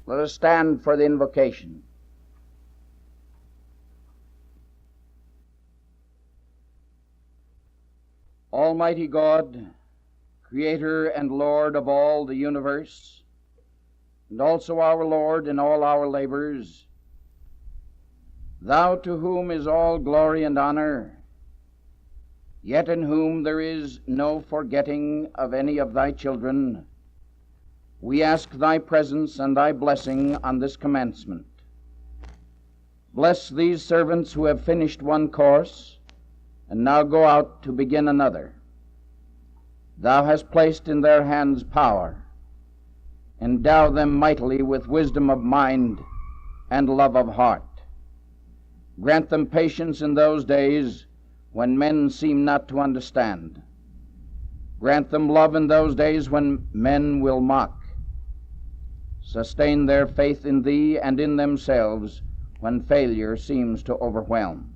Let us stand for the invocation. Almighty God, Creator and Lord of all the universe, and also our Lord in all our labors, Thou to whom is all glory and honor, yet in whom there is no forgetting of any of Thy children, we ask Thy presence and Thy blessing on this commencement. Bless these servants who have finished one course and now go out to begin another. Thou hast placed in their hands power. Endow them mightily with wisdom of mind and love of heart. Grant them patience in those days when men seem not to understand. Grant them love in those days when men will mock. Sustain their faith in Thee and in themselves when failure seems to overwhelm.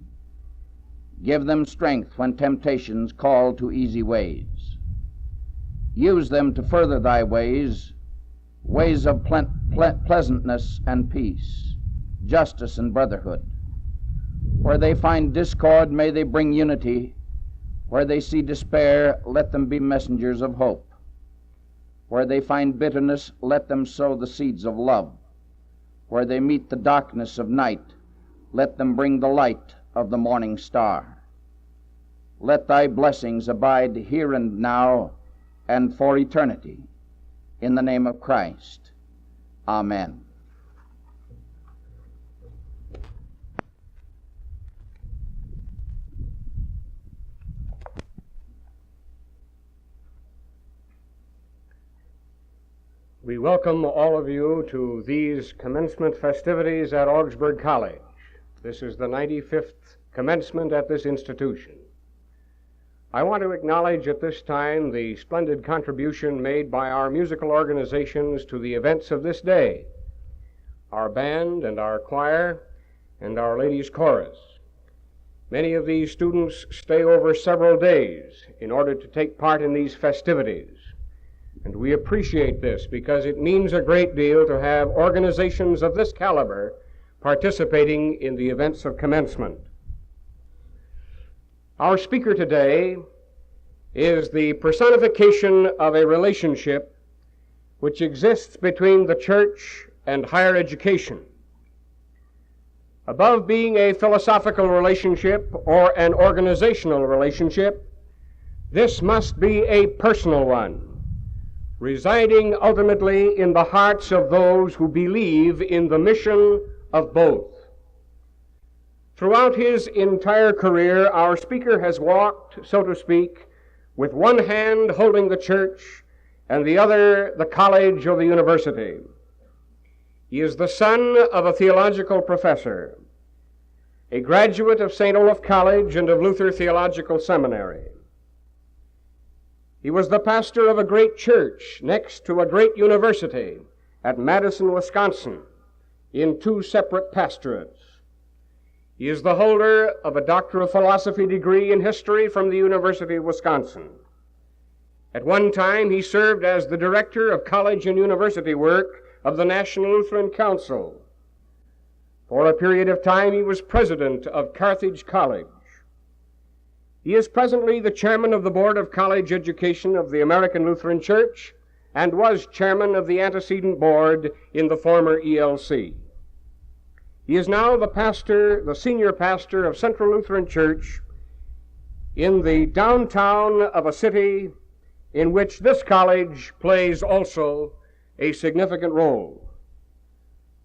Give them strength when temptations call to easy ways. Use them to further Thy ways, ways of pleasantness and peace, justice and brotherhood. Where they find discord, may they bring unity. Where they see despair, let them be messengers of hope. Where they find bitterness, let them sow the seeds of love. Where they meet the darkness of night, let them bring the light of the morning star. Let Thy blessings abide here and now and for eternity. In the name of Christ. Amen. We welcome all of you to these commencement festivities at Augsburg College. This is the 95th commencement at this institution. I want to acknowledge at this time the splendid contribution made by our musical organizations to the events of this day, our band and our choir and our ladies' chorus. Many of these students stay over several days in order to take part in these festivities. And we appreciate this because it means a great deal to have organizations of this caliber participating in the events of commencement. Our speaker today is the personification of a relationship which exists between the church and higher education. Above being a philosophical relationship or an organizational relationship, this must be a personal one, residing ultimately in the hearts of those who believe in the mission of both. Throughout his entire career, our speaker has walked, so to speak, with one hand holding the church and the other the college or the university. He is the son of a theological professor, a graduate of St. Olaf College and of Luther Theological Seminary. He was the pastor of a great church next to a great university at Madison, Wisconsin, in 2 separate pastorates. He is the holder of a Doctor of Philosophy degree in history from the University of Wisconsin. At one time, he served as the director of college and university work of the National Lutheran Council. For a period of time, he was president of Carthage College. He is presently the chairman of the Board of College Education of the American Lutheran Church and was chairman of the antecedent board in the former ELC. He is now the senior pastor of Central Lutheran Church in the downtown of a city in which this college plays also a significant role.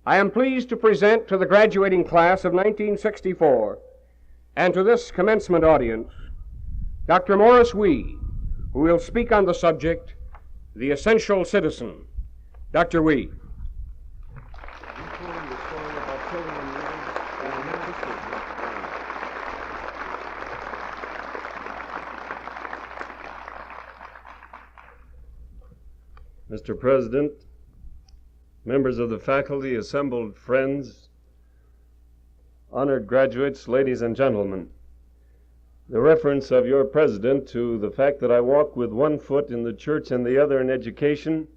I am pleased to present to the graduating class of 1964 and to this commencement audience Dr. Morris Wee, who will speak on the subject, The Essential Citizen. Dr. Wee. Mr. President, members of the faculty, assembled friends, honored graduates, ladies and gentlemen, the reference of your president to the fact that I walk with one foot in the church and the other in education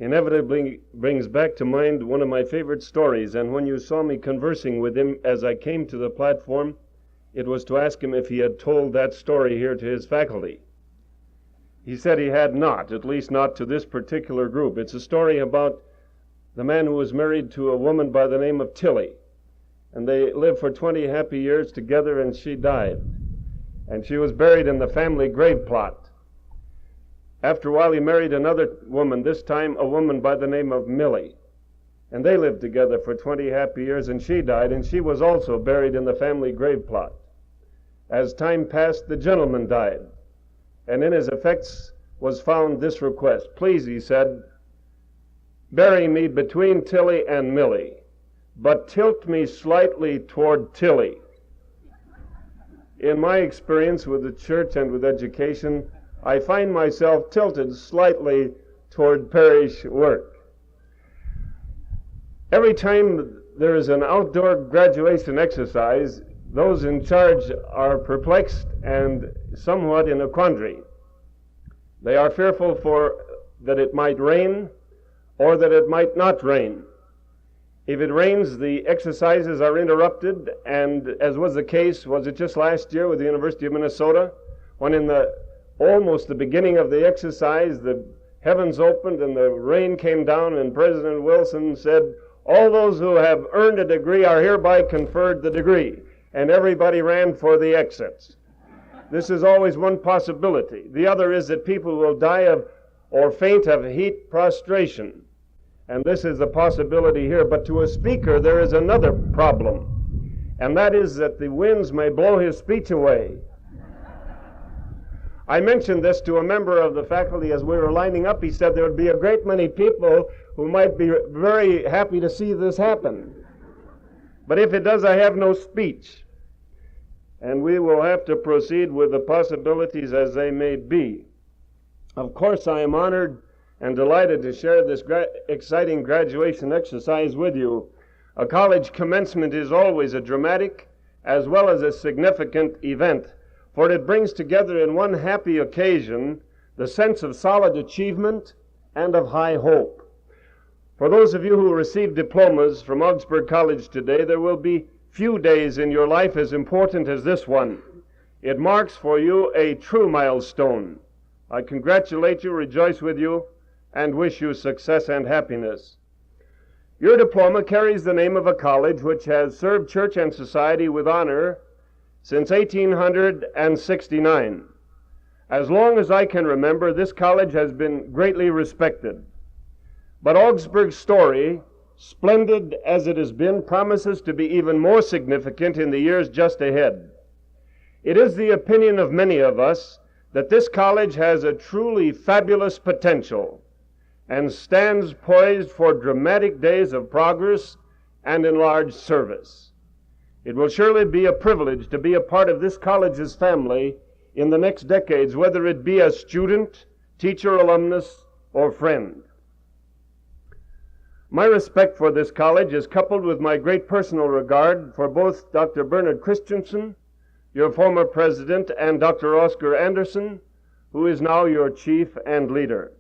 inevitably brings back to mind one of my favorite stories, and when you saw me conversing with him as I came to the platform, it was to ask him if he had told that story here to his faculty. He said he had not, at least not to this particular group. It's a story about the man who was married to a woman by the name of Tilly, and they lived for 20 happy years together, and she died, and she was buried in the family grave plot. After a while, he married another woman, this time a woman by the name of Millie, and they lived together for 20 happy years, and she died, and she was also buried in the family grave plot. As time passed, the gentleman died, and in his effects was found this request. Please, he said, bury me between Tilly and Millie, but tilt me slightly toward Tilly. In my experience with the church and with education, I find myself tilted slightly toward parish work. Every time there is an outdoor graduation exercise, those in charge are perplexed and somewhat in a quandary. They are fearful that it might rain or that it might not rain. If it rains, the exercises are interrupted, and as was the case, was it just last year with the University of Minnesota, when in almost the beginning of the exercise, the heavens opened and the rain came down, and President Wilson said, all those who have earned a degree are hereby conferred the degree, and everybody ran for the exits. This is always one possibility. The other is that people will die of or faint of heat prostration. And this is the possibility here. But to a speaker, there is another problem, and that is that the winds may blow his speech away. I mentioned this to a member of the faculty as we were lining up. He said there would be a great many people who might be very happy to see this happen. But if it does, I have no speech. And we will have to proceed with the possibilities as they may be. Of course, I am honored and delighted to share this exciting graduation exercise with you. A college commencement is always a dramatic as well as a significant event, for it brings together in one happy occasion the sense of solid achievement and of high hope. For those of you who receive diplomas from Augsburg College today, there will be few days in your life as important as this one. It marks for you a true milestone. I congratulate you, rejoice with you, and wish you success and happiness. Your diploma carries the name of a college which has served church and society with honor since 1869. As long as I can remember, this college has been greatly respected. But Augsburg's story, splendid as it has been, promises to be even more significant in the years just ahead. It is the opinion of many of us that this college has a truly fabulous potential and stands poised for dramatic days of progress and enlarged service. It will surely be a privilege to be a part of this college's family in the next decades, whether it be as student, teacher, alumnus, or friend. My respect for this college is coupled with my great personal regard for both Dr. Bernard Christensen, your former president, and Dr. Oscar Anderson, who is now your chief and leader.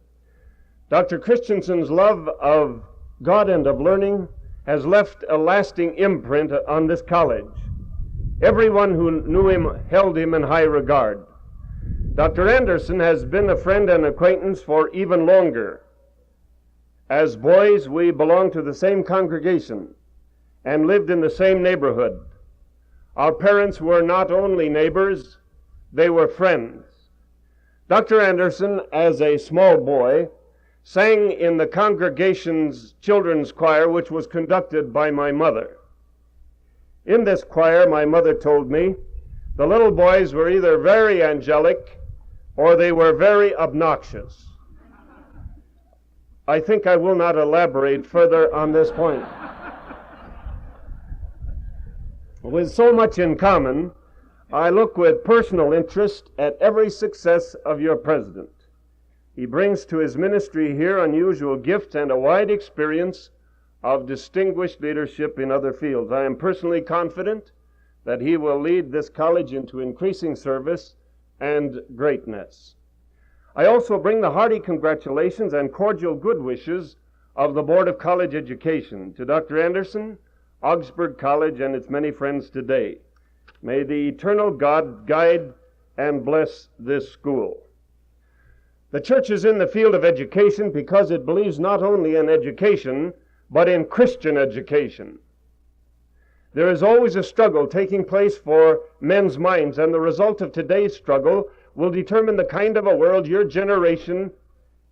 Dr. Christensen's love of God and of learning has left a lasting imprint on this college. Everyone who knew him held him in high regard. Dr. Anderson has been a friend and acquaintance for even longer. As boys, we belonged to the same congregation and lived in the same neighborhood. Our parents were not only neighbors, they were friends. Dr. Anderson, as a small boy, sang in the congregation's children's choir, which was conducted by my mother. In this choir, my mother told me, the little boys were either very angelic or they were very obnoxious. I think I will not elaborate further on this point. With so much in common, I look with personal interest at every success of your president. He brings to his ministry here unusual gifts and a wide experience of distinguished leadership in other fields. I am personally confident that he will lead this college into increasing service and greatness. I also bring the hearty congratulations and cordial good wishes of the Board of College Education to Dr. Anderson, Augsburg College, and its many friends today. May the eternal God guide and bless this school. The church is in the field of education because it believes not only in education, but in Christian education. There is always a struggle taking place for men's minds, and the result of today's struggle will determine the kind of a world your generation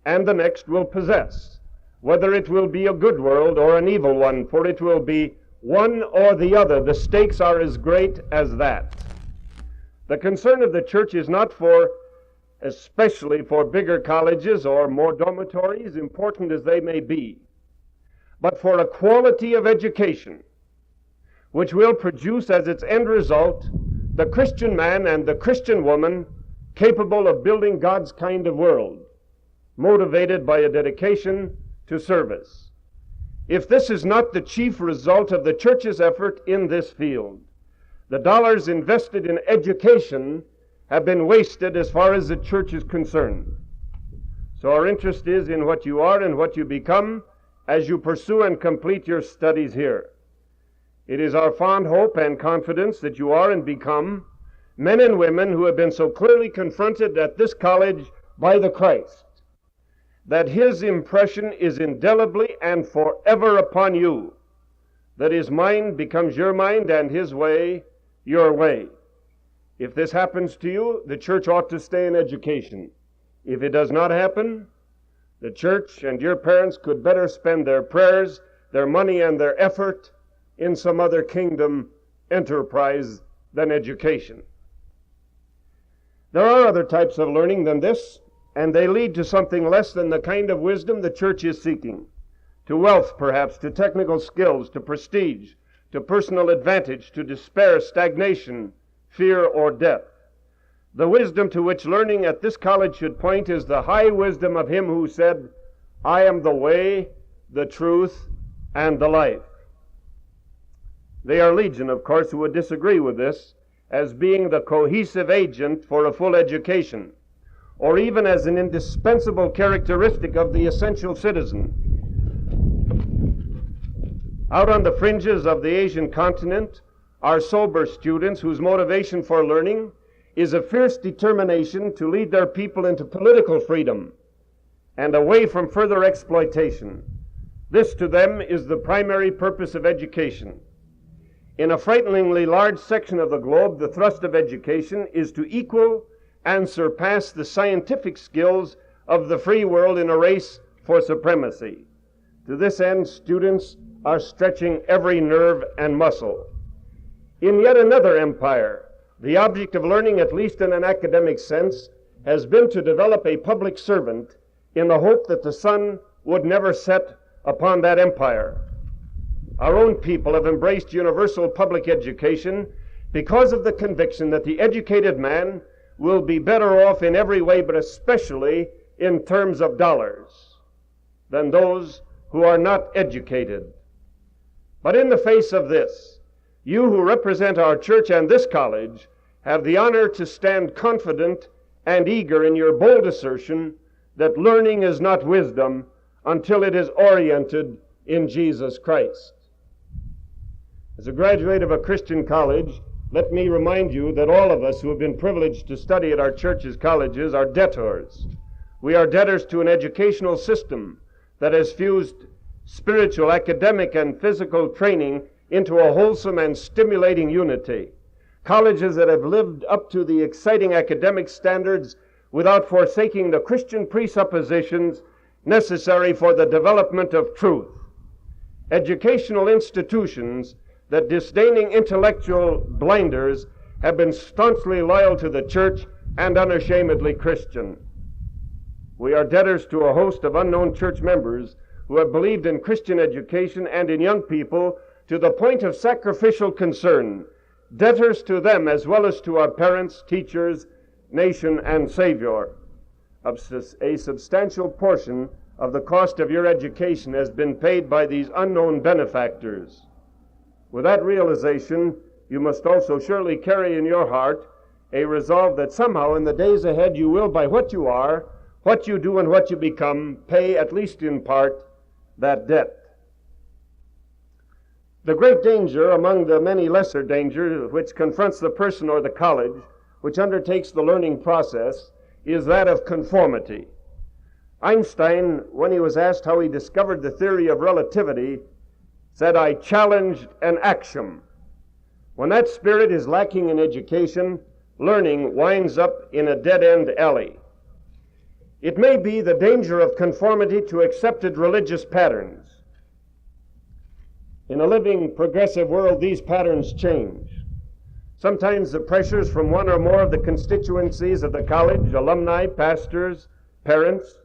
and the next will possess, whether it will be a good world or an evil one, for it will be one or the other. The stakes are as great as that. The concern of the church is not especially for bigger colleges or more dormitories, important as they may be, but for a quality of education which will produce as its end result the Christian man and the Christian woman capable of building God's kind of world, motivated by a dedication to service. If this is not the chief result of the church's effort in this field, the dollars invested in education have been wasted as far as the church is concerned. So our interest is in what you are and what you become as you pursue and complete your studies here. It is our fond hope and confidence that you are and become men and women who have been so clearly confronted at this college by the Christ, that his impression is indelibly and forever upon you, that his mind becomes your mind and his way your way. If this happens to you, the church ought to stay in education. If it does not happen, the church and your parents could better spend their prayers, their money, and their effort in some other kingdom enterprise than education. There are other types of learning than this, and they lead to something less than the kind of wisdom the church is seeking. To wealth, perhaps, to technical skills, to prestige, to personal advantage, to despair, stagnation, fear, or death. The wisdom to which learning at this college should point is the high wisdom of him who said, I am the way, the truth, and the life. They are legion, of course, who would disagree with this as being the cohesive agent for a full education, or even as an indispensable characteristic of the essential citizen. Out on the fringes of the Asian continent are sober students whose motivation for learning is a fierce determination to lead their people into political freedom and away from further exploitation. This to them is the primary purpose of education. In a frighteningly large section of the globe, the thrust of education is to equal and surpass the scientific skills of the free world in a race for supremacy. To this end, students are stretching every nerve and muscle. In yet another empire, the object of learning, at least in an academic sense, has been to develop a public servant in the hope that the sun would never set upon that empire. Our own people have embraced universal public education because of the conviction that the educated man will be better off in every way, but especially in terms of dollars, than those who are not educated. But in the face of this, you who represent our church and this college have the honor to stand confident and eager in your bold assertion that learning is not wisdom until it is oriented in Jesus Christ. As a graduate of a Christian college, let me remind you that all of us who have been privileged to study at our church's colleges are debtors. We are debtors to an educational system that has fused spiritual, academic, and physical training into a wholesome and stimulating unity. Colleges that have lived up to the exciting academic standards without forsaking the Christian presuppositions necessary for the development of truth. Educational institutions that, disdaining intellectual blinders, have been staunchly loyal to the church and unashamedly Christian. We are debtors to a host of unknown church members who have believed in Christian education and in young people to the point of sacrificial concern, debtors to them as well as to our parents, teachers, nation, and Savior. A substantial portion of the cost of your education has been paid by these unknown benefactors. With that realization, you must also surely carry in your heart a resolve that somehow in the days ahead you will, by what you are, what you do, and what you become, pay, at least in part, that debt. The great danger among the many lesser dangers which confronts the person or the college which undertakes the learning process is that of conformity. Einstein, when he was asked how he discovered the theory of relativity, said, "I challenged an axiom." When that spirit is lacking in education, learning winds up in a dead-end alley. It may be the danger of conformity to accepted religious patterns. In a living, progressive world, these patterns change. Sometimes the pressures from one or more of the constituencies of the college, alumni, pastors, parents,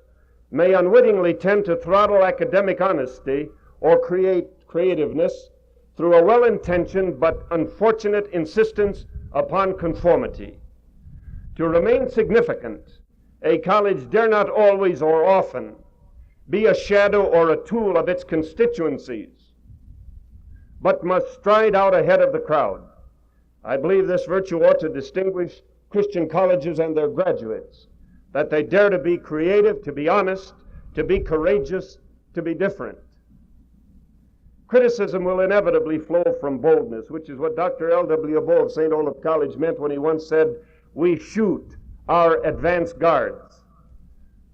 may unwittingly tend to throttle academic honesty or create creativeness through a well-intentioned but unfortunate insistence upon conformity. To remain significant, a college dare not always or often be a shadow or a tool of its constituencies, but must stride out ahead of the crowd. I believe this virtue ought to distinguish Christian colleges and their graduates, that they dare to be creative, to be honest, to be courageous, to be different. Criticism will inevitably flow from boldness, which is what Dr. L.W. Bow of St. Olaf College meant when he once said, "We shoot our advance guards."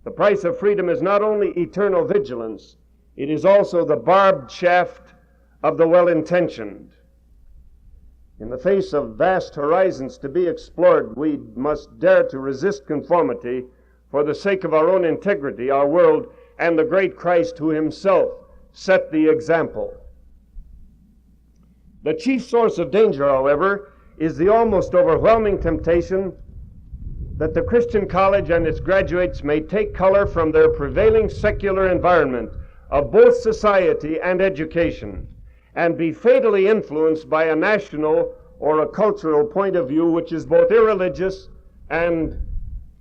The price of freedom is not only eternal vigilance, it is also the barbed shaft of the well-intentioned. In the face of vast horizons to be explored, we must dare to resist conformity for the sake of our own integrity, our world, and the great Christ who himself set the example. The chief source of danger, however, is the almost overwhelming temptation that the Christian college and its graduates may take color from their prevailing secular environment of both society and education, and be fatally influenced by a national or a cultural point of view which is both irreligious and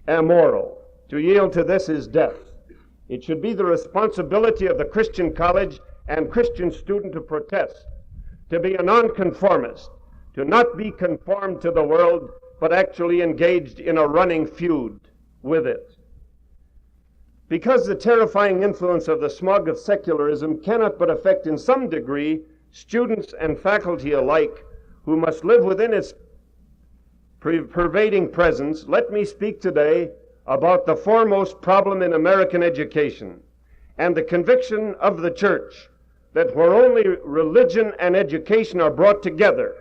immoral. To yield to this is death. It should be the responsibility of the Christian college and Christian student to protest, to be a nonconformist, to not be conformed to the world, but actually engaged in a running feud with it. Because the terrifying influence of the smog of secularism cannot but affect in some degree students and faculty alike who must live within its pervading presence, let me speak today about the foremost problem in American education and the conviction of the church that where only religion and education are brought together,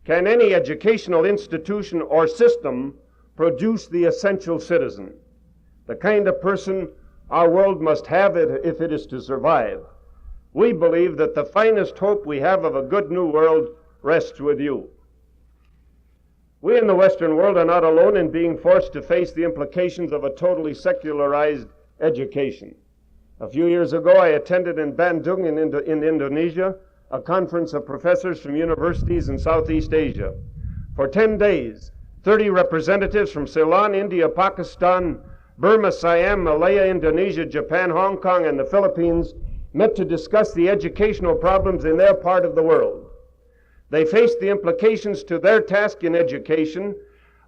can any educational institution or system produce the essential citizen, the kind of person our world must have if it is to survive. We believe that the finest hope we have of a good new world rests with you. We in the Western world are not alone in being forced to face the implications of a totally secularized education. A few years ago, I attended in Bandung in Indonesia a conference of professors from universities in Southeast Asia. For 10 days, 30 representatives from Ceylon, India, Pakistan, Burma, Siam, Malaya, Indonesia, Japan, Hong Kong, and the Philippines met to discuss the educational problems in their part of the world. They faced the implications to their task in education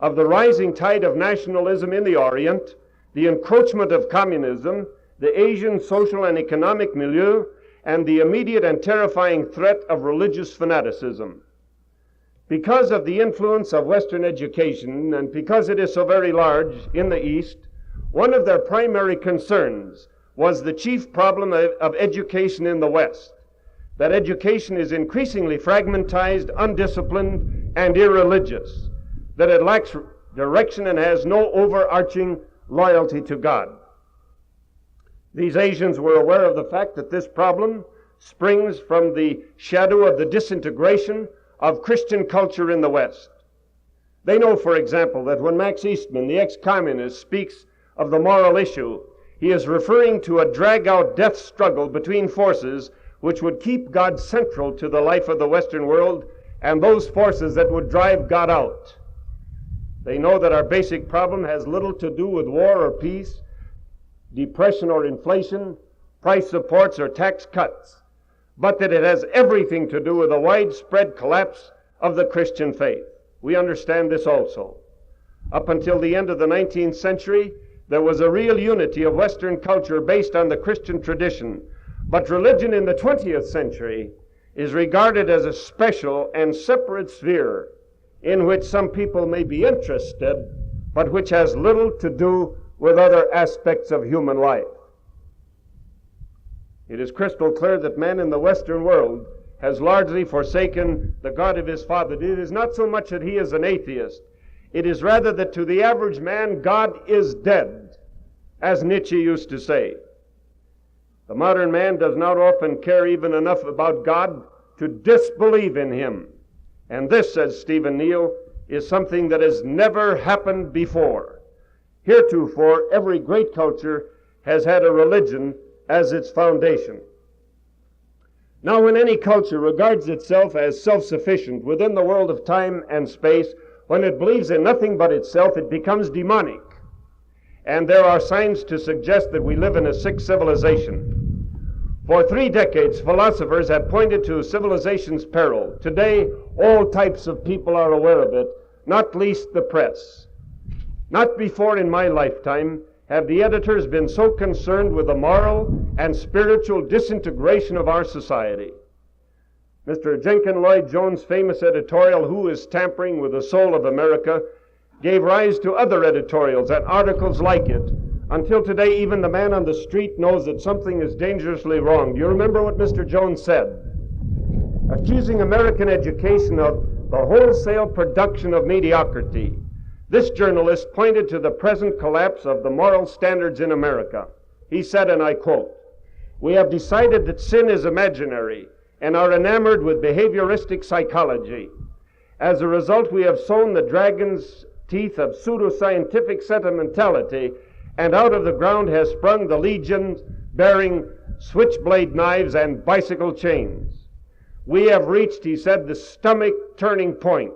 of the rising tide of nationalism in the Orient, the encroachment of communism, the Asian social and economic milieu, and the immediate and terrifying threat of religious fanaticism. Because of the influence of Western education, and because it is so very large in the East, one of their primary concerns was the chief problem of education in the West, that education is increasingly fragmentized, undisciplined, and irreligious, that it lacks direction and has no overarching loyalty to God. These Asians were aware of the fact that this problem springs from the shadow of the disintegration of Christian culture in the West. They know, for example, that when Max Eastman, the ex-communist, speaks of the moral issue, he is referring to a drag-out death struggle between forces which would keep God central to the life of the Western world and those forces that would drive God out. They know that our basic problem has little to do with war or peace, depression or inflation, price supports or tax cuts, but that it has everything to do with a widespread collapse of the Christian faith. We understand this also. Up until the end of the 19th century, there was a real unity of Western culture based on the Christian tradition, but religion in the 20th century is regarded as a special and separate sphere in which some people may be interested, but which has little to do with other aspects of human life. It is crystal clear that man in the Western world has largely forsaken the God of his father. It is not so much that he is an atheist. It is rather that to the average man, God is dead, as Nietzsche used to say. The modern man does not often care even enough about God to disbelieve in him. And this, says Stephen Neal, is something that has never happened before. Heretofore, every great culture has had a religion as its foundation. Now, when any culture regards itself as self-sufficient within the world of time and space, when it believes in nothing but itself, it becomes demonic. And there are signs to suggest that we live in a sick civilization. For 3 decades, philosophers have pointed to civilization's peril. Today, all types of people are aware of it, not least the press. Not before in my lifetime have the editors been so concerned with the moral and spiritual disintegration of our society. Mr. Jenkin Lloyd Jones' famous editorial, "Who is Tampering with the Soul of America?" gave rise to other editorials and articles like it. Until today, even the man on the street knows that something is dangerously wrong. Do you remember what Mr. Jones said? Accusing American education of the wholesale production of mediocrity, this journalist pointed to the present collapse of the moral standards in America. He said, and I quote, "We have decided that sin is imaginary and are enamored with behavioristic psychology. As a result, we have sown the dragon's teeth of pseudoscientific sentimentality, and out of the ground has sprung the legions bearing switchblade knives and bicycle chains. We have reached," he said, "the stomach turning point.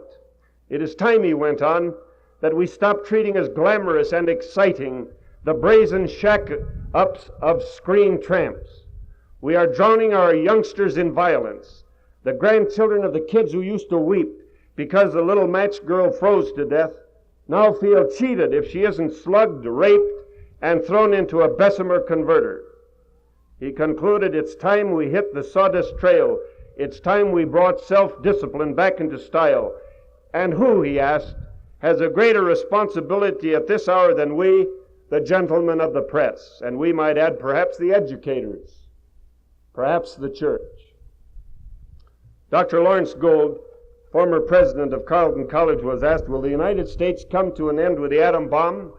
It is time," he went on, "that we stop treating as glamorous and exciting the brazen shack-ups of screen tramps. We are drowning our youngsters in violence. The grandchildren of the kids who used to weep because the little match girl froze to death now feel cheated if she isn't slugged, raped, and thrown into a Bessemer converter." He concluded, "It's time we hit the sawdust trail. It's time we brought self-discipline back into style. And who," he asked, "has a greater responsibility at this hour than we, the gentlemen of the press?" And we might add, perhaps the educators, perhaps the church. Dr. Lawrence Gould, former president of Carleton College, was asked, "Will the United States come to an end with the atom bomb?"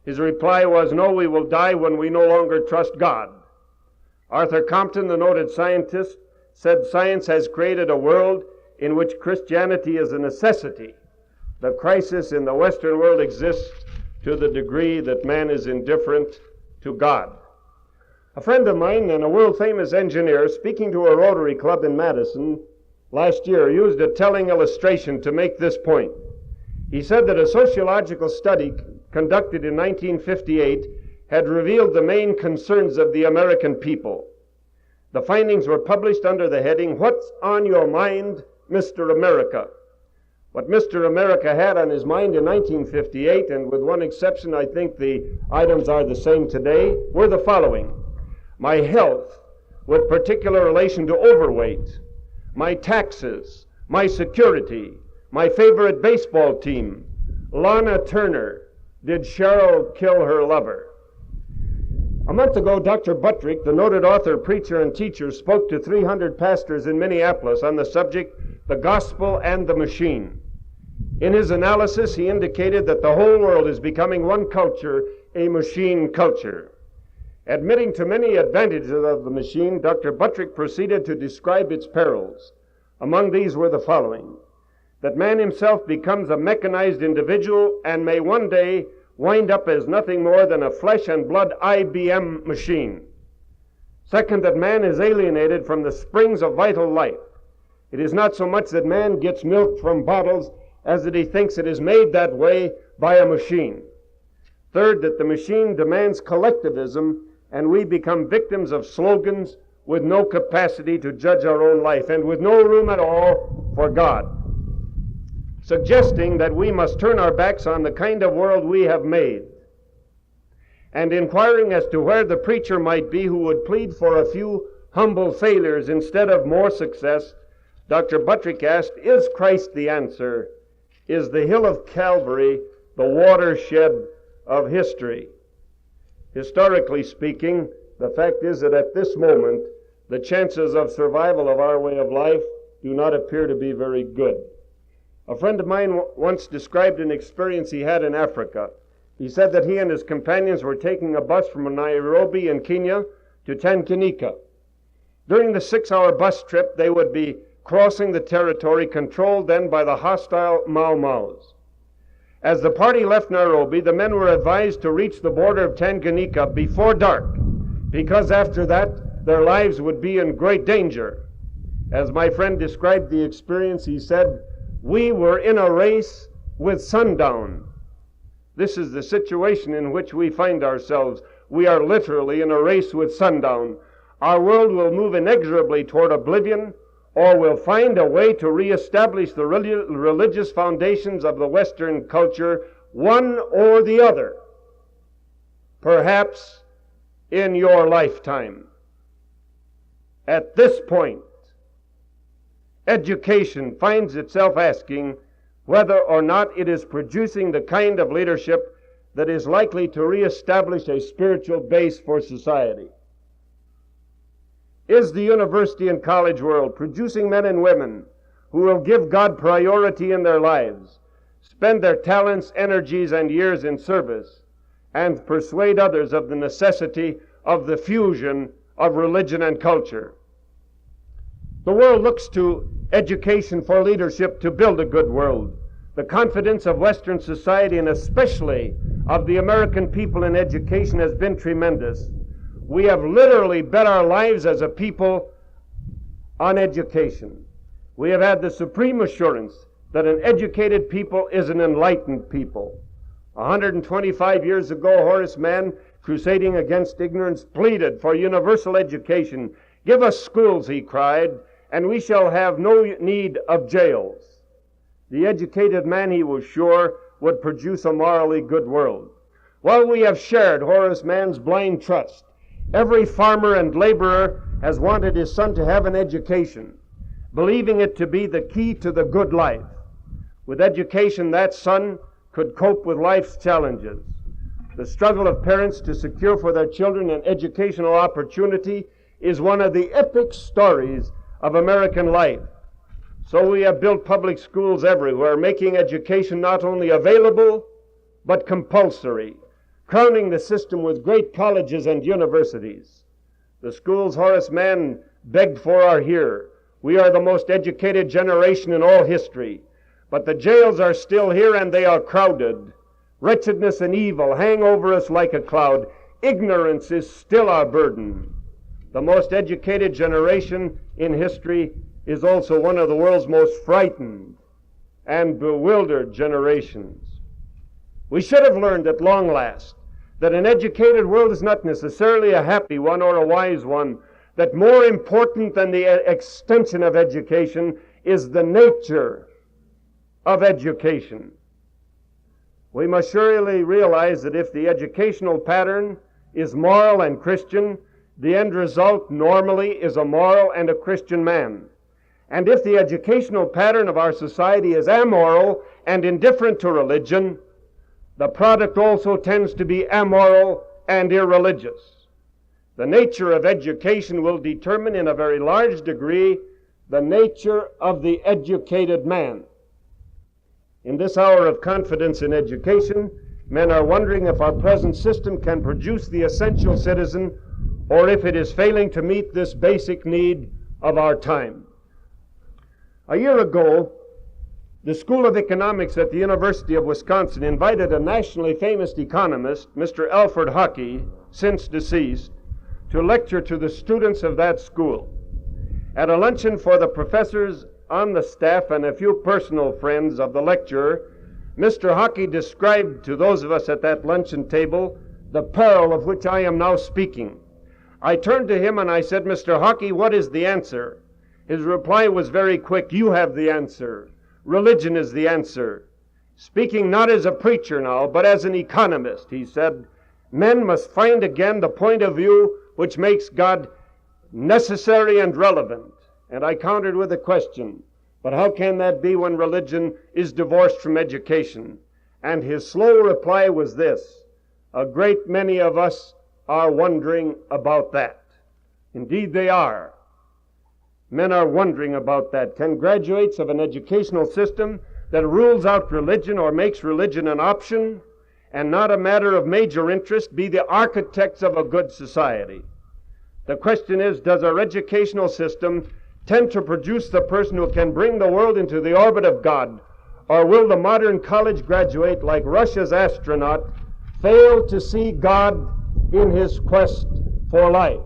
His reply was, "No, we will die when we no longer trust God." Arthur Compton, the noted scientist, said science has created a world in which Christianity is a necessity. The crisis in the Western world exists to the degree that man is indifferent to God. A friend of mine and a world-famous engineer, speaking to a Rotary Club in Madison last year, used a telling illustration to make this point. He said that a sociological study conducted in 1958 had revealed the main concerns of the American people. The findings were published under the heading, "What's on Your Mind, Mr. America?" What Mr. America had on his mind in 1958, and with one exception, I think the items are the same today, were the following: my health, with particular relation to overweight, my taxes, my security, my favorite baseball team, Lana Turner, did Cheryl kill her lover? A month ago, Dr. Buttrick, the noted author, preacher, and teacher, spoke to 300 pastors in Minneapolis on the subject, "The Gospel and the Machine." In his analysis, he indicated that the whole world is becoming one culture, a machine culture. Admitting to many advantages of the machine, Dr. Buttrick proceeded to describe its perils. Among these were the following: that man himself becomes a mechanized individual and may one day wind up as nothing more than a flesh and blood IBM machine. Second, that man is alienated from the springs of vital life. It is not so much that man gets milk from bottles as that he thinks it is made that way by a machine. Third, that the machine demands collectivism and we become victims of slogans with no capacity to judge our own life and with no room at all for God, suggesting that we must turn our backs on the kind of world we have made. And inquiring as to where the preacher might be who would plead for a few humble failures instead of more success, Dr. Buttrick asked, is Christ the answer? Is the hill of Calvary the watershed of history? Historically speaking, the fact is that at this moment, the chances of survival of our way of life do not appear to be very good. A friend of mine once described an experience he had in Africa. He said that he and his companions were taking a bus from Nairobi in Kenya to Tanganyika. During the 6-hour bus trip, they would be crossing the territory controlled then by the hostile Mau Maus. As the party left Nairobi, the men were advised to reach the border of Tanganyika before dark, because after that, their lives would be in great danger. As my friend described the experience, he said, "We were in a race with sundown." This is the situation in which we find ourselves. We are literally in a race with sundown. Our world will move inexorably toward oblivion, or will find a way to reestablish the religious foundations of the Western culture, one or the other, perhaps in your lifetime. At this point, education finds itself asking whether or not it is producing the kind of leadership that is likely to reestablish a spiritual base for society. Is the university and college world producing men and women who will give God priority in their lives, spend their talents, energies, and years in service, and persuade others of the necessity of the fusion of religion and culture? The world looks to education for leadership to build a good world. The confidence of Western society, and especially of the American people in education, has been tremendous. We have literally bet our lives as a people on education. We have had the supreme assurance that an educated people is an enlightened people. 125 years ago, Horace Mann, crusading against ignorance, pleaded for universal education. "Give us schools," he cried, "and we shall have no need of jails." The educated man, he was sure, would produce a morally good world. Well, we have shared Horace Mann's blind trust. Every farmer and laborer has wanted his son to have an education, believing it to be the key to the good life. With education, that son could cope with life's challenges. The struggle of parents to secure for their children an educational opportunity is one of the epic stories of American life. So we have built public schools everywhere, making education not only available, but compulsory, crowning the system with great colleges and universities. The schools Horace Mann begged for are here. We are the most educated generation in all history. But the jails are still here, and they are crowded. Wretchedness and evil hang over us like a cloud. Ignorance is still our burden. The most educated generation in history is also one of the world's most frightened and bewildered generations. We should have learned at long last that an educated world is not necessarily a happy one or a wise one, that more important than the extension of education is the nature of education. We must surely realize that if the educational pattern is moral and Christian, the end result normally is a moral and a Christian man. And if the educational pattern of our society is amoral and indifferent to religion, the product also tends to be amoral and irreligious. The nature of education will determine in a very large degree the nature of the educated man. In this hour of confidence in education, men are wondering if our present system can produce the essential citizen or if it is failing to meet this basic need of our time. A year ago, the School of Economics at the University of Wisconsin invited a nationally famous economist, Mr. Alfred Hockey, since deceased, to lecture to the students of that school. At a luncheon for the professors on the staff and a few personal friends of the lecturer, Mr. Hockey described to those of us at that luncheon table the peril of which I am now speaking. I turned to him and I said, "Mr. Hockey, what is the answer?" His reply was very quick. "You have the answer. Religion is the answer." Speaking not as a preacher now, but as an economist, he said, "Men must find again the point of view which makes God necessary and relevant." And I countered with a question, "But how can that be when religion is divorced from education?" And his slow reply was this: "A great many of us are wondering about that." Indeed they are. Men are wondering about that. Can graduates of an educational system that rules out religion or makes religion an option and not a matter of major interest be the architects of a good society? The question is, does our educational system tend to produce the person who can bring the world into the orbit of God, or will the modern college graduate, like Russia's astronaut, fail to see God in his quest for life?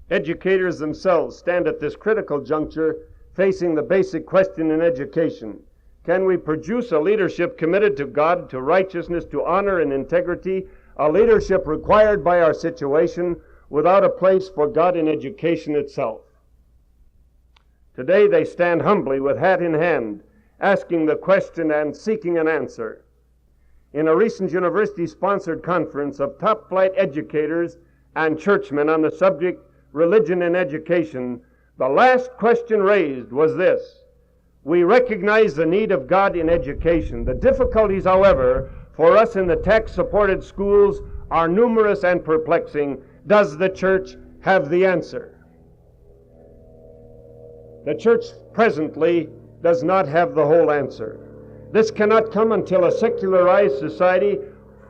Educators themselves stand at this critical juncture facing the basic question in education. Can we produce a leadership committed to God, to righteousness, to honor and integrity, a leadership required by our situation, without a place for God in education itself? Today they stand humbly with hat in hand, asking the question and seeking an answer. In a recent university-sponsored conference of top-flight educators and churchmen on the subject religion in education, the last question raised was this: we recognize the need of God in education. The difficulties, however, for us in the tax-supported schools are numerous and perplexing. Does the church have the answer? The church presently does not have the whole answer. This cannot come until a secularized society,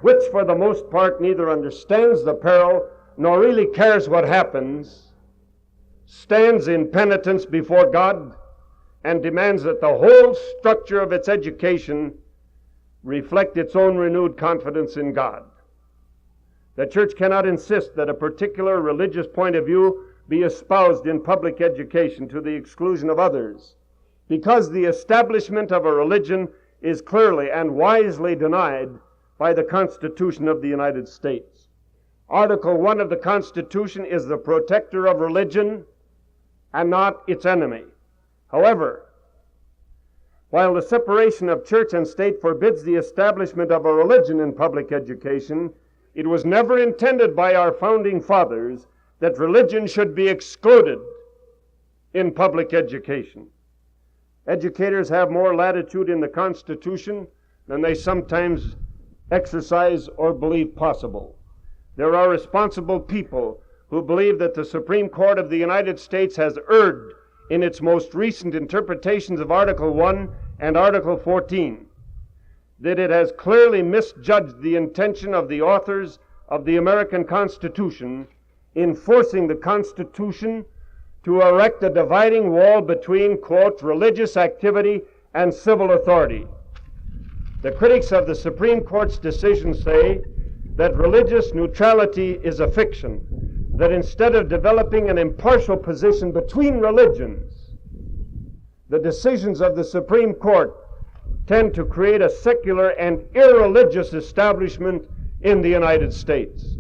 which for the most part neither understands the peril nor really cares what happens, stands in penitence before God and demands that the whole structure of its education reflect its own renewed confidence in God. The church cannot insist that a particular religious point of view be espoused in public education to the exclusion of others, because the establishment of a religion is clearly and wisely denied by the Constitution of the United States. Article 1 of the Constitution is the protector of religion and not its enemy. However, while the separation of church and state forbids the establishment of a religion in public education, it was never intended by our founding fathers that religion should be excluded in public education. Educators have more latitude in the Constitution than they sometimes exercise or believe possible. There are responsible people who believe that the Supreme Court of the United States has erred in its most recent interpretations of Article 1 and Article 14, that it has clearly misjudged the intention of the authors of the American Constitution in forcing the Constitution to erect a dividing wall between, quote, religious activity and civil authority. The critics of the Supreme Court's decision say that religious neutrality is a fiction, that instead of developing an impartial position between religions, the decisions of the Supreme Court tend to create a secular and irreligious establishment in the United States.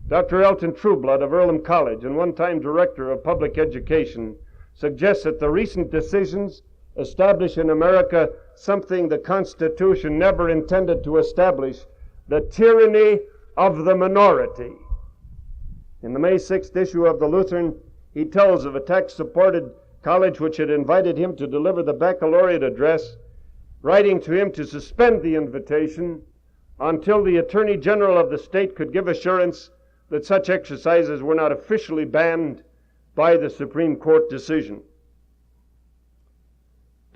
Dr. Elton Trueblood of Earlham College, and one-time director of public education, suggests that the recent decisions establish in America something the Constitution never intended to establish: the tyranny of the minority. In the May 6th issue of the Lutheran, he tells of a tax-supported college which had invited him to deliver the baccalaureate address, writing to him to suspend the invitation until the Attorney General of the state could give assurance that such exercises were not officially banned by the Supreme Court decision.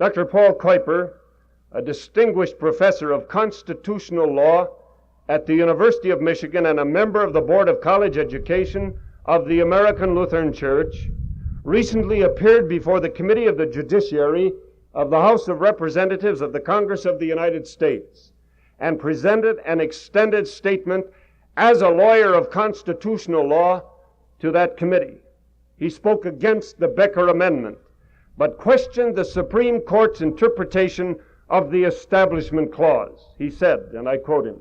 Dr. Paul Kuiper, a distinguished professor of constitutional law at the University of Michigan and a member of the Board of College Education of the American Lutheran Church, recently appeared before the Committee of the Judiciary of the House of Representatives of the Congress of the United States and presented an extended statement as a lawyer of constitutional law to that committee. He spoke against the Becker Amendment, but questioned the Supreme Court's interpretation of the Establishment Clause. He said, and I quote him,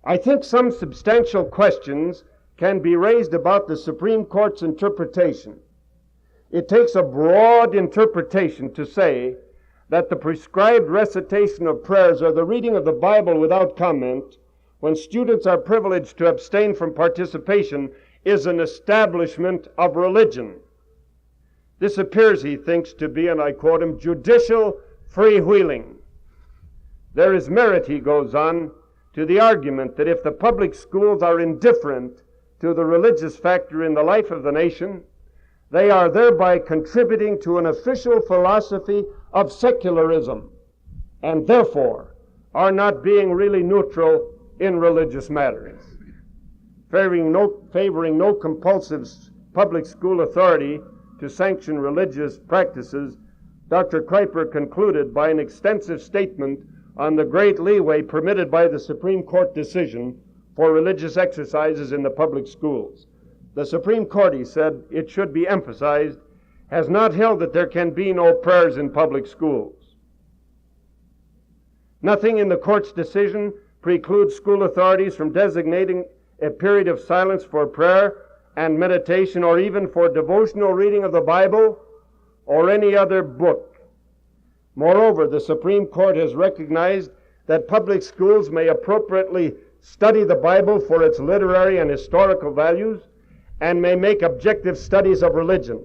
"I think some substantial questions can be raised about the Supreme Court's interpretation. It takes a broad interpretation to say that the prescribed recitation of prayers or the reading of the Bible without comment, when students are privileged to abstain from participation, is an establishment of religion. This appears," he thinks, "to be," and I quote him, "judicial freewheeling. There is merit," he goes on, "to the argument that if the public schools are indifferent to the religious factor in the life of the nation, they are thereby contributing to an official philosophy of secularism, and therefore are not being really neutral in religious matters." Favoring no compulsive public school authority to sanction religious practices, Dr. Kuiper concluded by an extensive statement on the great leeway permitted by the Supreme Court decision for religious exercises in the public schools. The Supreme Court, he said, it should be emphasized, has not held that there can be no prayers in public schools. Nothing in the court's decision precludes school authorities from designating a period of silence for prayer and meditation, or even for devotional reading of the Bible or any other book. Moreover, the Supreme Court has recognized that public schools may appropriately study the Bible for its literary and historical values and may make objective studies of religion.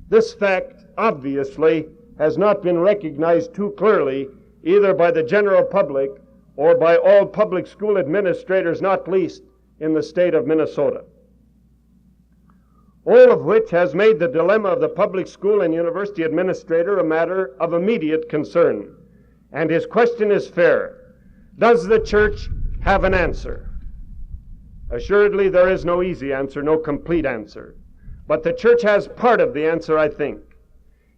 This fact, obviously, has not been recognized too clearly either by the general public or by all public school administrators, not least in the state of Minnesota. All of which has made the dilemma of the public school and university administrator a matter of immediate concern. And his question is fair. Does the church have an answer? Assuredly, there is no easy answer, no complete answer. But the church has part of the answer, I think.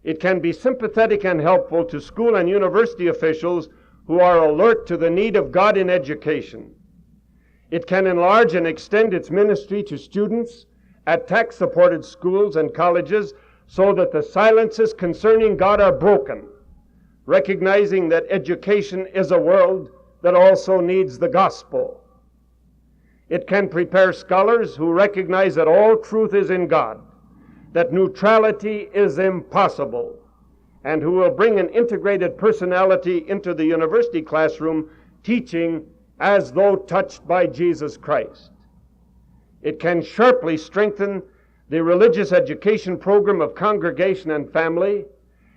It can be sympathetic and helpful to school and university officials who are alert to the need of God in education. It can enlarge and extend its ministry to students at tax-supported schools and colleges so that the silences concerning God are broken, recognizing that education is a world that also needs the gospel. It can prepare scholars who recognize that all truth is in God, that neutrality is impossible, and who will bring an integrated personality into the university classroom, teaching as though touched by Jesus Christ. It can sharply strengthen the religious education program of congregation and family,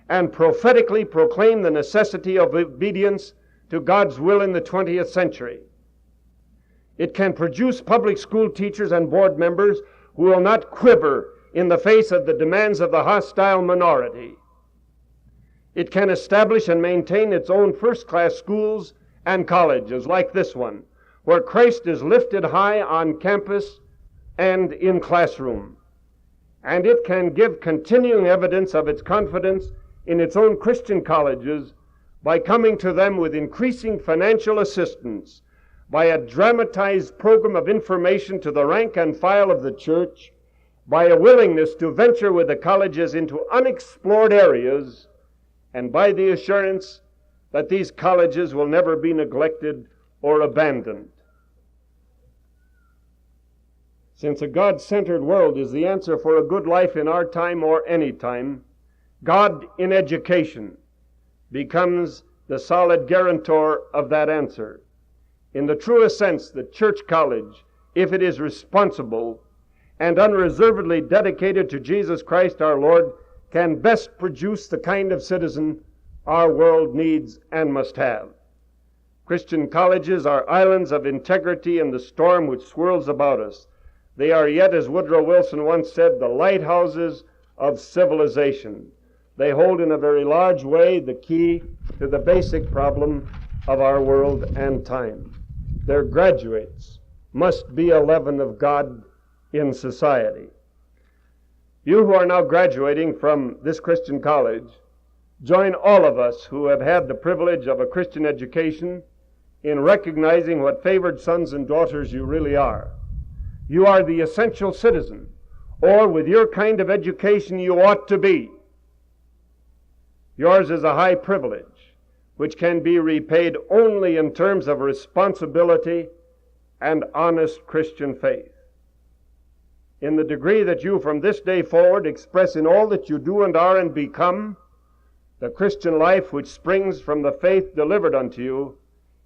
and prophetically proclaim the necessity of obedience to God's will in the 20th century. It can produce public school teachers and board members who will not quiver in the face of the demands of the hostile minority. It can establish and maintain its own first-class schools and colleges like this one, where Christ is lifted high on campus and in classroom. And it can give continuing evidence of its confidence in its own Christian colleges by coming to them with increasing financial assistance, by a dramatized program of information to the rank and file of the church, by a willingness to venture with the colleges into unexplored areas, and by the assurance that these colleges will never be neglected or abandoned. Since a God-centered world is the answer for a good life in our time or any time, God in education becomes the solid guarantor of that answer. In the truest sense, the church college, if it is responsible and unreservedly dedicated to Jesus Christ our Lord, can best produce the kind of citizen our world needs and must have. Christian colleges are islands of integrity in the storm which swirls about us. They are yet, as Woodrow Wilson once said, the lighthouses of civilization. They hold in a very large way the key to the basic problem of our world and time. Their graduates must be a leaven of God in society. You who are now graduating from this Christian college, join all of us who have had the privilege of a Christian education in recognizing what favored sons and daughters you really are. You are the essential citizen, or with your kind of education you ought to be. Yours is a high privilege, which can be repaid only in terms of responsibility and honest Christian faith. In the degree that you from this day forward express in all that you do and are and become the Christian life which springs from the faith delivered unto you,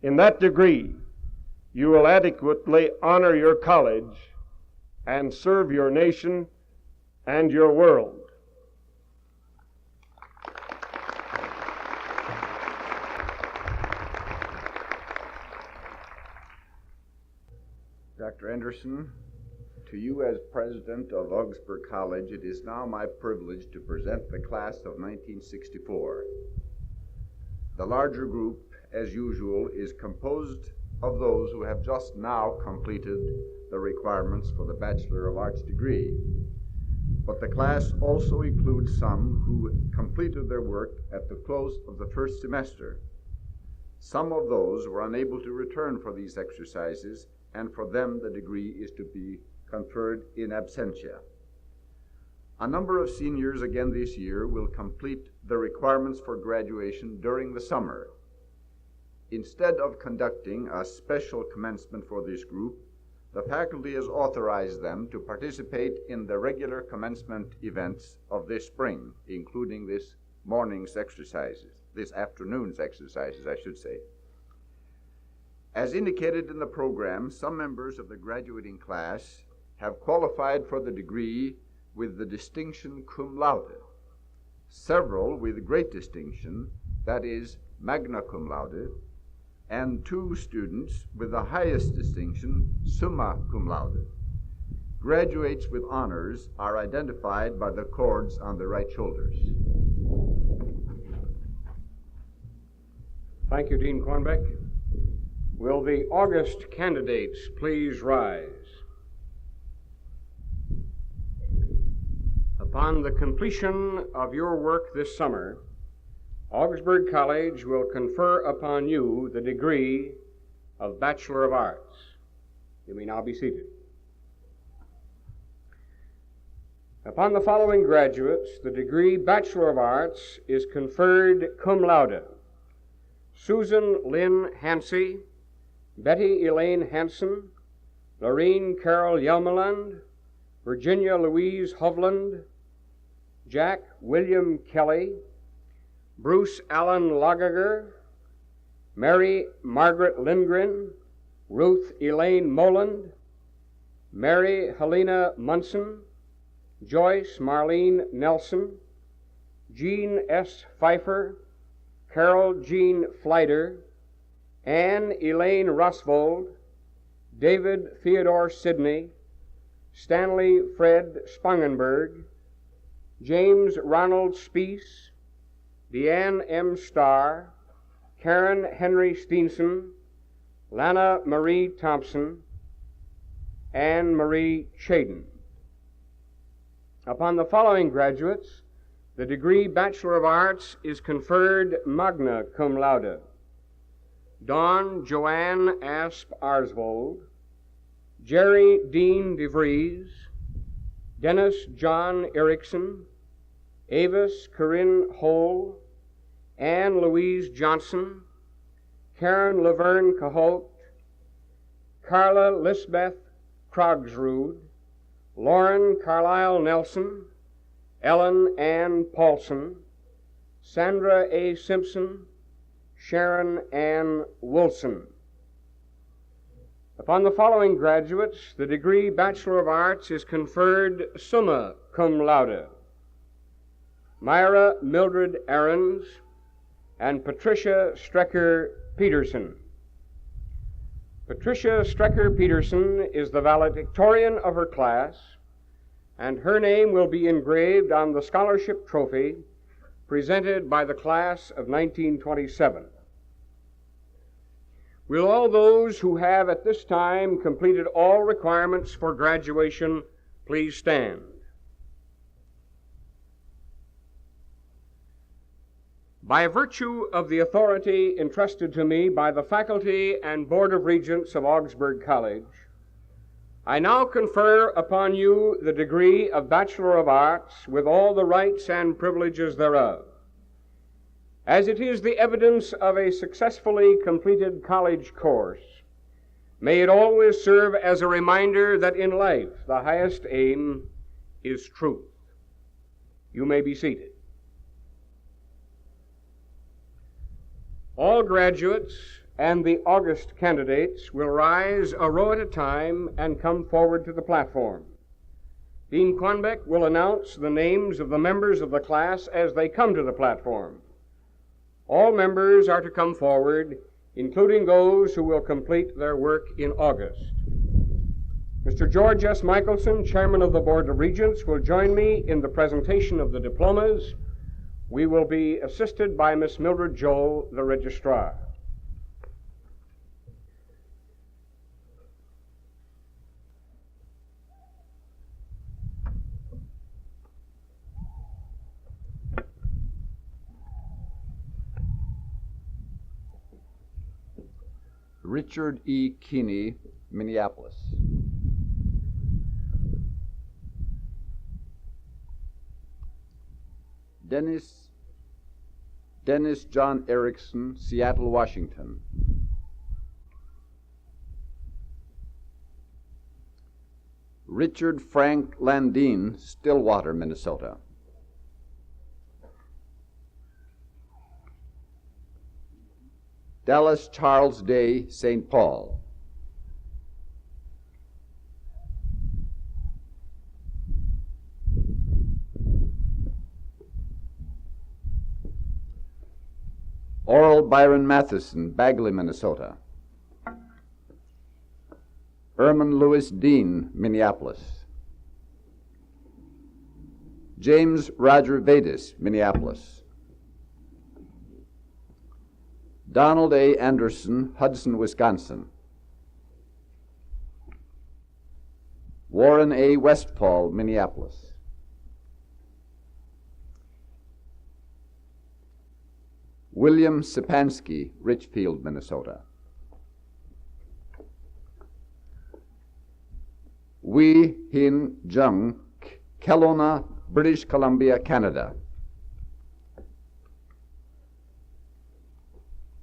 in that degree you will adequately honor your college and serve your nation and your world. Dr. Anderson, to you as president of Augsburg College, it is now my privilege to present the class of 1964. The larger group, as usual, is composed of those who have just now completed the requirements for the Bachelor of Arts degree. But the class also includes some who completed their work at the close of the first semester. Some of those were unable to return for these exercises, and for them the degree is to be conferred in absentia. A number of seniors again this year will complete the requirements for graduation during the summer. Instead of conducting a special commencement for this group, the faculty has authorized them to participate in the regular commencement events of this spring, including this afternoon's exercises, I should say. As indicated in the program, some members of the graduating class have qualified for the degree with the distinction cum laude, several with great distinction, that is, magna cum laude, and 2 students with the highest distinction, summa cum laude. Graduates with honors are identified by the cords on the right shoulders. Thank you, Dean Kornbeck. Will the August candidates please rise? Upon the completion of your work this summer, Augsburg College will confer upon you the degree of Bachelor of Arts. You may now be seated. Upon the following graduates, the degree Bachelor of Arts is conferred cum laude. Susan Lynn Hansey, Betty Elaine Hansen, Lorene Carol Yelmeland, Virginia Louise Hovland, Jack William Kelly, Bruce Allen Lagager, Mary Margaret Lindgren, Ruth Elaine Moland, Mary Helena Munson, Joyce Marlene Nelson, Jean S. Pfeiffer, Carol Jean Fleider, Anne Elaine Rosvold, David Theodore Sidney, Stanley Fred Spangenberg, James Ronald Speece, Deanne M. Starr, Karen Henry Steenson, Lana Marie Thompson, Anne Marie Chaden. Upon the following graduates, the degree Bachelor of Arts is conferred magna cum laude. Dawn Joanne Asp Arsvold, Jerry Dean DeVries, Dennis John Erickson, Avis Corinne Hole, Anne Louise Johnson, Karen Laverne Cahote, Carla Lisbeth Krogsrud, Lauren Carlisle Nelson, Ellen Ann Paulson, Sandra A. Simpson, Sharon Ann Wilson. Upon the following graduates, the degree Bachelor of Arts is conferred summa cum laude. Myra Mildred Ahrens and Patricia Strecker Peterson. Patricia Strecker Peterson is the valedictorian of her class, and her name will be engraved on the scholarship trophy presented by the class of 1927. Will all those who have at this time completed all requirements for graduation please stand? By virtue of the authority entrusted to me by the faculty and Board of Regents of Augsburg College, I now confer upon you the degree of Bachelor of Arts with all the rights and privileges thereof. As it is the evidence of a successfully completed college course, may it always serve as a reminder that in life the highest aim is truth. You may be seated. All graduates and the August candidates will rise a row at a time and come forward to the platform. Dean Quanbeck will announce the names of the members of the class as they come to the platform. All members are to come forward, including those who will complete their work in August. Mr. George S. Michelson, Chairman of the Board of Regents, will join me in the presentation of the diplomas. We will be assisted by Miss Mildred Joel, the Registrar. Richard E. Keeney, Minneapolis. Dennis John Erickson, Seattle, Washington. Richard Frank Landine, Stillwater, Minnesota. Dallas Charles Day, St. Paul. Oral Byron Matheson, Bagley, Minnesota. Erman Lewis Dean, Minneapolis. James Roger Vadis, Minneapolis. Donald A. Anderson, Hudson, Wisconsin. Warren A. Westfall, Minneapolis. William Sipansky, Richfield, Minnesota. Wee Hin Jung, Kelowna, British Columbia, Canada.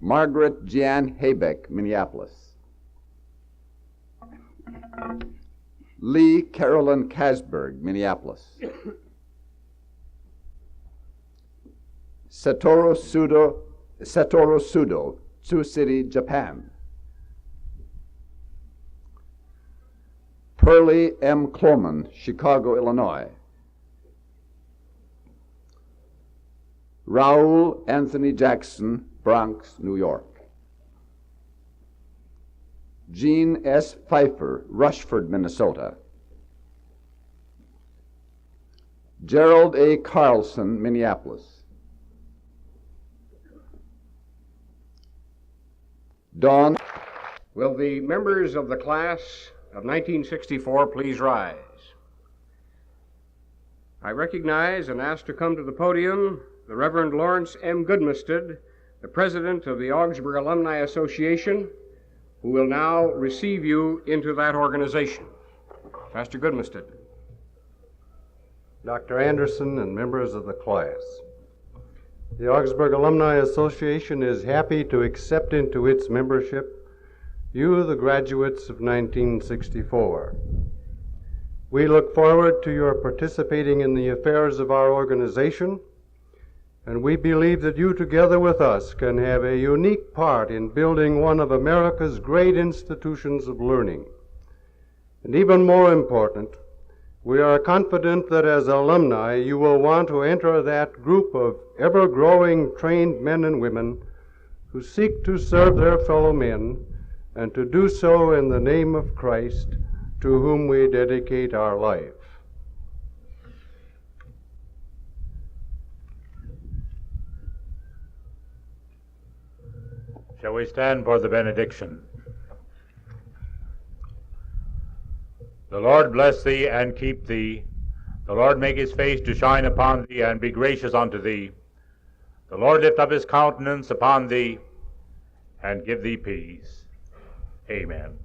Margaret Jeanne Haybeck, Minneapolis. Lee Carolyn Kasberg, Minneapolis. Satoru Sudo, Sioux City, Japan. Pearlie M. Cloman, Chicago, Illinois. Raoul Anthony Jackson, Bronx, New York. Gene S. Pfeiffer, Rushford, Minnesota. Gerald A. Carlson, Minneapolis. Dawn. Will the members of the class of 1964 please rise? I recognize and ask to come to the podium the Reverend Lawrence M. Goodmisted, the President of the Augsburg Alumni Association, who will now receive you into that organization. Pastor Goodmisted. Dr. Anderson and members of the class, the Augsburg Alumni Association is happy to accept into its membership you, the graduates of 1964. We look forward to your participating in the affairs of our organization, and we believe that you, together with us, can have a unique part in building one of America's great institutions of learning. And even more important, we are confident that as alumni you will want to enter that group of ever-growing trained men and women who seek to serve their fellow men and to do so in the name of Christ, to whom we dedicate our life. Shall we stand for the benediction? The Lord bless thee and keep thee. The Lord make his face to shine upon thee and be gracious unto thee. The Lord lift up his countenance upon thee and give thee peace. Amen.